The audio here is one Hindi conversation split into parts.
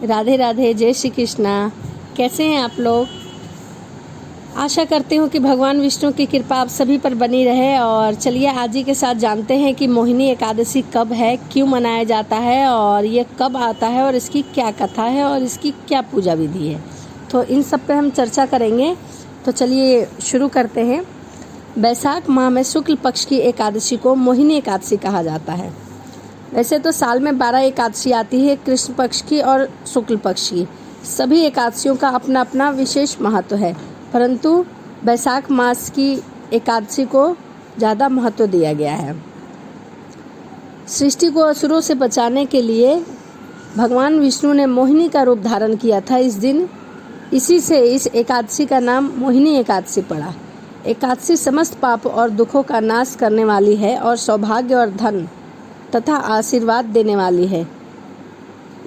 राधे राधे, जय श्री कृष्णा। कैसे हैं आप लोग? आशा करती हूँ कि भगवान विष्णु की कृपा आप सभी पर बनी रहे। और चलिए आज ही के साथ जानते हैं कि मोहिनी एकादशी कब है, क्यों मनाया जाता है और ये कब आता है और इसकी क्या कथा है और इसकी क्या पूजा विधि है। तो इन सब पे हम चर्चा करेंगे। तो चलिए शुरू करते हैं। बैसाख माह में शुक्ल पक्ष की एकादशी को मोहिनी एकादशी कहा जाता है। वैसे तो साल में 12 एकादशी आती है, कृष्ण पक्ष की और शुक्ल पक्ष की। सभी एकादशियों का अपना अपना विशेष महत्व है, परंतु बैसाख मास की एकादशी को ज़्यादा महत्व दिया गया है। सृष्टि को असुरों से बचाने के लिए भगवान विष्णु ने मोहिनी का रूप धारण किया था इस दिन। इसी से इस एकादशी का नाम मोहिनी एकादशी पड़ा। एकादशी समस्त पाप और दुखों का नाश करने वाली है और सौभाग्य और धन तथा आशीर्वाद देने वाली है।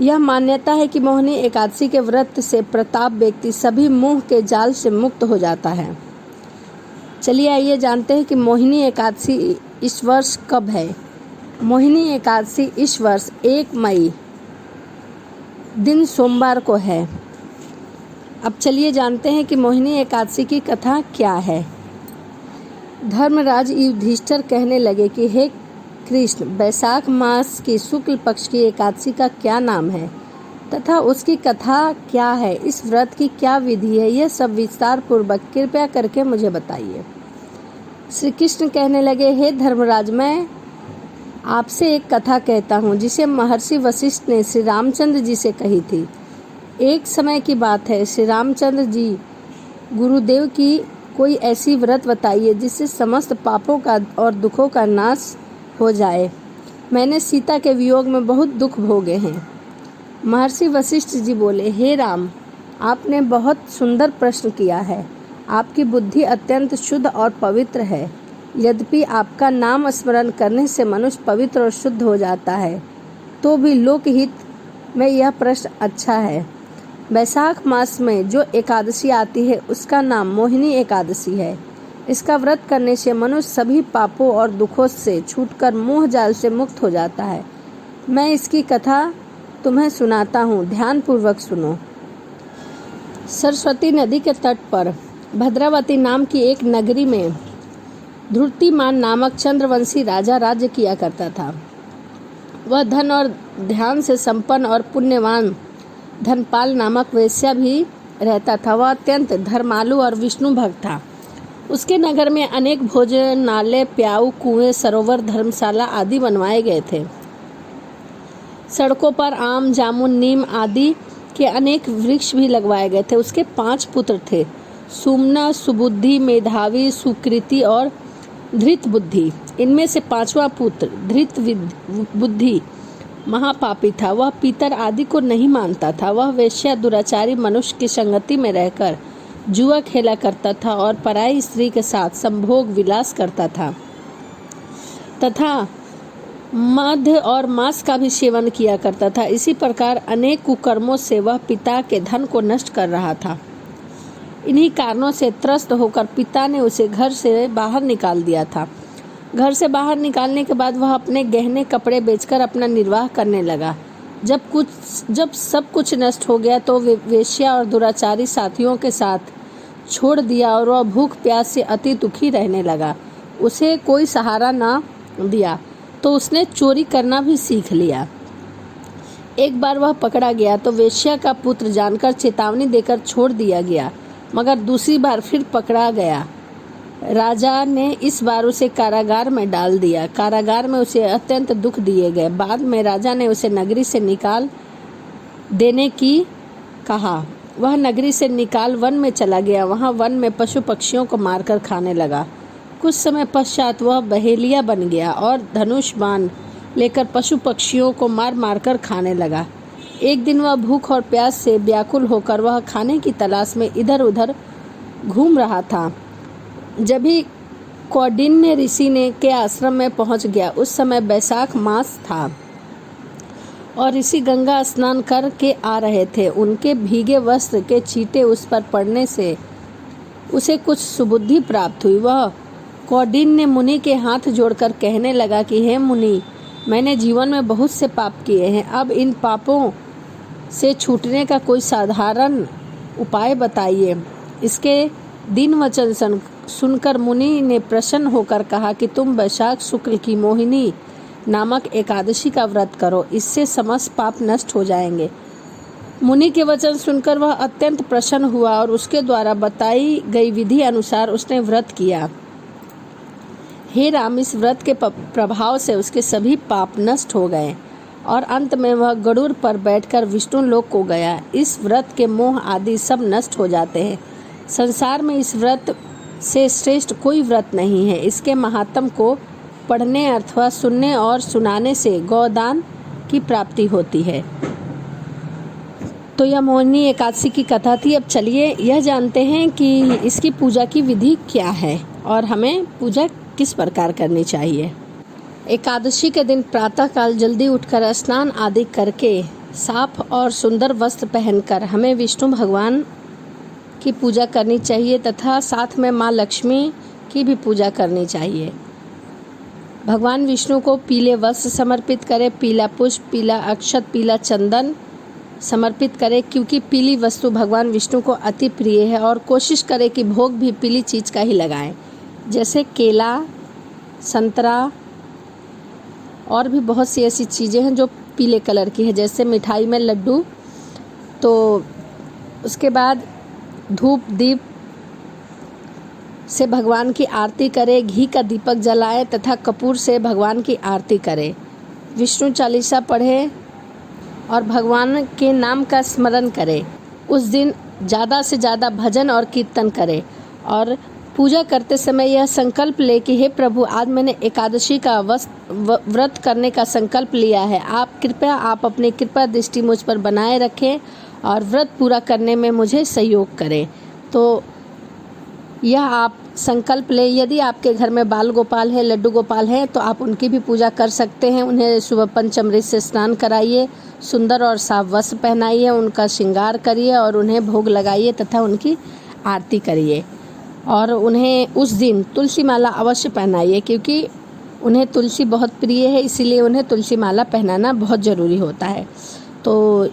यह मान्यता है कि मोहिनी एकादशी के व्रत से प्रताप व्यक्ति सभी मोह के जाल से मुक्त हो जाता है। चलिए आइए जानते हैं कि मोहिनी एकादशी इस वर्ष कब है। मोहिनी एकादशी इस वर्ष 1 मई दिन सोमवार को है। अब चलिए जानते हैं कि मोहिनी एकादशी की कथा क्या है। धर्मराज युधिष्ठिर कहने लगे कि हे कृष्ण, बैसाख मास की शुक्ल पक्ष की एकादशी का क्या नाम है तथा उसकी कथा क्या है, इस व्रत की क्या विधि है, यह सब विस्तार पूर्वक कृपया करके मुझे बताइए। श्री कृष्ण कहने लगे, हे धर्मराज, मैं आपसे एक कथा कहता हूँ जिसे महर्षि वशिष्ठ ने श्री रामचंद्र जी से कही थी। एक समय की बात है, श्री रामचंद्र जी गुरुदेव की कोई ऐसी व्रत बताइए जिससे समस्त पापों का और दुखों का नाश हो जाए। मैंने सीता के वियोग में बहुत दुख भोगे हैं। महर्षि वशिष्ठ जी बोले, हे राम, आपने बहुत सुंदर प्रश्न किया है। आपकी बुद्धि अत्यंत शुद्ध और पवित्र है। यद्यपि आपका नाम स्मरण करने से मनुष्य पवित्र और शुद्ध हो जाता है, तो भी लोकहित में यह प्रश्न अच्छा है। बैसाख मास में जो एकादशी आती है उसका नाम मोहिनी एकादशी है। इसका व्रत करने से मनुष्य सभी पापों और दुखों से छूटकर मोह जाल से मुक्त हो जाता है। मैं इसकी कथा तुम्हें सुनाता हूँ, ध्यान पूर्वक सुनो। सरस्वती नदी के तट पर भद्रावती नाम की एक नगरी में ध्रुतिमान नामक चंद्रवंशी राजा राज्य किया करता था। वह धन और ध्यान से संपन्न और पुण्यवान धनपाल नामक वेश्या भी रहता था। वह अत्यंत धर्मालु और विष्णु भक्त था। उसके नगर में अनेक भोजनालय, प्याऊ, कुएं, सरोवर, धर्मशाला आदि बनवाए गए थे। सड़कों पर आम, जामुन, नीम आदि के अनेक वृक्ष भी लगवाए गए थे। उसके 5 पुत्र थे, सुमना, सुबुद्धि, मेधावी, सुकृति और धृत बुद्धि। इनमें से 5वां पुत्र धृत बुद्धि महापापी था। वह पितर आदि को नहीं मानता था। वह वेश्या, दुराचारी मनुष्य की संगति में रहकर जुआ खेला करता था और पराई स्त्री के साथ संभोग विलास करता था तथा मद और मांस का भी सेवन किया करता था। इसी प्रकार अनेक कुकर्मों से वह पिता के धन को नष्ट कर रहा था। इन्हीं कारणों से त्रस्त होकर पिता ने उसे घर से बाहर निकाल दिया था। घर से बाहर निकालने के बाद वह अपने गहने कपड़े बेचकर अपना निर्वाह करने लगा। जब सब कुछ नष्ट हो गया तो वेश्या और दुराचारी साथियों के साथ छोड़ दिया और वह भूख प्यास से अति दुखी रहने लगा। उसे कोई सहारा ना दिया तो उसने चोरी करना भी सीख लिया। एक बार वह पकड़ा गया तो वेश्या का पुत्र जानकर चेतावनी देकर छोड़ दिया गया, मगर दूसरी बार फिर पकड़ा गया। राजा ने इस बार उसे कारागार में डाल दिया। कारागार में उसे अत्यंत दुख दिए गए। बाद में राजा ने उसे नगरी से निकाल देने की कहा। वह नगरी से निकाल वन में चला गया। वहाँ वन में पशु पक्षियों को मारकर खाने लगा। कुछ समय पश्चात वह बहेलिया बन गया और धनुष बाण लेकर पशु पक्षियों को मार मार कर खाने लगा। एक दिन वह भूख और प्यास से व्याकुल होकर वह खाने की तलाश में इधर उधर घूम रहा था। जब भी कौंडिन्य ऋषि ने के आश्रम में पहुंच गया। उस समय बैसाख मास था और ऋषि गंगा स्नान करके आ रहे थे। उनके भीगे वस्त्र के छींटे उस पर पड़ने से उसे कुछ सुबुद्धि प्राप्त हुई। वह कौंडिन्य मुनि के हाथ जोड़कर कहने लगा कि हे मुनि, मैंने जीवन में बहुत से पाप किए हैं। अब इन पापों से छूटने का कोई साधारण उपाय बताइए। इसके दिन वचन सुनकर मुनि ने प्रसन्न होकर कहा कि तुम वैशाख शुक्ल की मोहिनी नामक एकादशी का व्रत करो, इससे समस्त पाप नष्ट हो जाएंगे। मुनि के वचन सुनकर वह अत्यंत प्रसन्न हुआ और उसके द्वारा बताई गई विधि अनुसार उसने व्रत किया। हे राम, इस व्रत के प्रभाव से उसके सभी पाप नष्ट हो गए और अंत में वह गरुड़ पर बैठकर विष्णु लोक को गया। इस व्रत के मोह आदि सब नष्ट हो जाते हैं। संसार में इस व्रत से श्रेष्ठ कोई व्रत नहीं है। इसके महात्म को पढ़ने अथवा सुनने और सुनाने से गौदान की प्राप्ति होती है। तो यह मोहिनी एकादशी की कथा थी। अब चलिए यह जानते हैं कि इसकी पूजा की विधि क्या है और हमें पूजा किस प्रकार करनी चाहिए। एकादशी के दिन प्रातःकाल जल्दी उठकर स्नान आदि करके साफ और सुंदर वस्त्र पहनकर हमें विष्णु भगवान की पूजा करनी चाहिए तथा साथ में माँ लक्ष्मी की भी पूजा करनी चाहिए। भगवान विष्णु को पीले वस्त्र समर्पित करें, पीला पुष्प, पीला अक्षत, पीला चंदन समर्पित करें, क्योंकि पीली वस्तु भगवान विष्णु को अति प्रिय है। और कोशिश करें कि भोग भी पीली चीज़ का ही लगाएं, जैसे केला, संतरा और भी बहुत सी ऐसी चीज़ें हैं जो पीले कलर की है, जैसे मिठाई में लड्डू। तो उसके बाद धूप दीप से भगवान की आरती करें, घी का दीपक जलाएं तथा कपूर से भगवान की आरती करें, विष्णु चालीसा पढ़ें और भगवान के नाम का स्मरण करें। उस दिन ज़्यादा से ज़्यादा भजन और कीर्तन करें और पूजा करते समय यह संकल्प ले कि हे प्रभु, आज मैंने एकादशी का व्रत करने का संकल्प लिया है। आप अपनी कृपा दृष्टि मुझ पर बनाए रखें और व्रत पूरा करने में मुझे सहयोग करें। तो यह आप संकल्प लें। यदि आपके घर में बाल गोपाल है, लड्डू गोपाल हैं, तो आप उनकी भी पूजा कर सकते हैं। उन्हें सुबह पंचामृत से स्नान कराइए, सुंदर और साफ वस्त्र पहनाइए, उनका श्रृंगार करिए और उन्हें भोग लगाइए तथा उनकी आरती करिए। और उन्हें उस दिन तुलसी माला अवश्य पहनाइए, क्योंकि उन्हें तुलसी बहुत प्रिय है, इसीलिए उन्हें तुलसी माला पहनाना बहुत ज़रूरी होता है। तो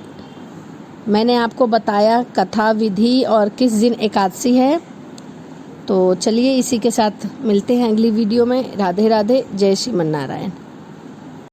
मैंने आपको बताया कथा, विधि और किस दिन एकादशी है। तो चलिए इसी के साथ मिलते हैं अगली वीडियो में। राधे राधे, जय श्रीमन नारायण।